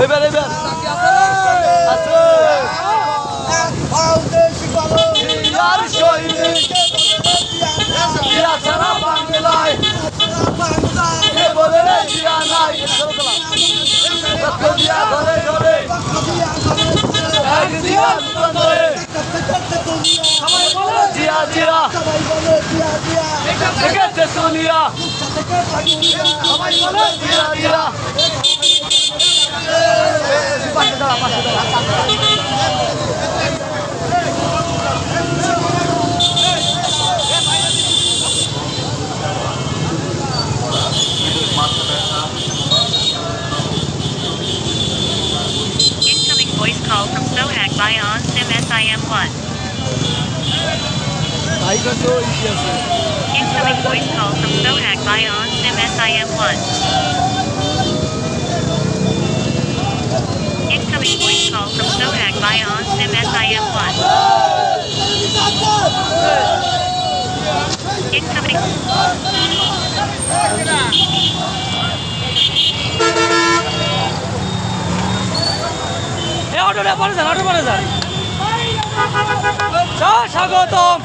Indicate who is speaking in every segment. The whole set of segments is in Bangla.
Speaker 1: এবার এবার আর সৈনিক ছাড়া বাংলায় বলে দিয়া নাই দিয়া ধরে ধরে জিয়া জিয়া দেখেছে সোনিয়া সবাই বলে Zia Zia
Speaker 2: Incoming voice call from Sohag via on SIM SIM1. Incoming voice call from Sohag via on SIM SIM1. Incoming voice call from Sohag via on SIM SIM1. Incoming.
Speaker 1: অটোটা পরে যান অটো পরে যান স্বাগতম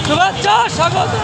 Speaker 1: শুভেচ্ছা স্বাগতম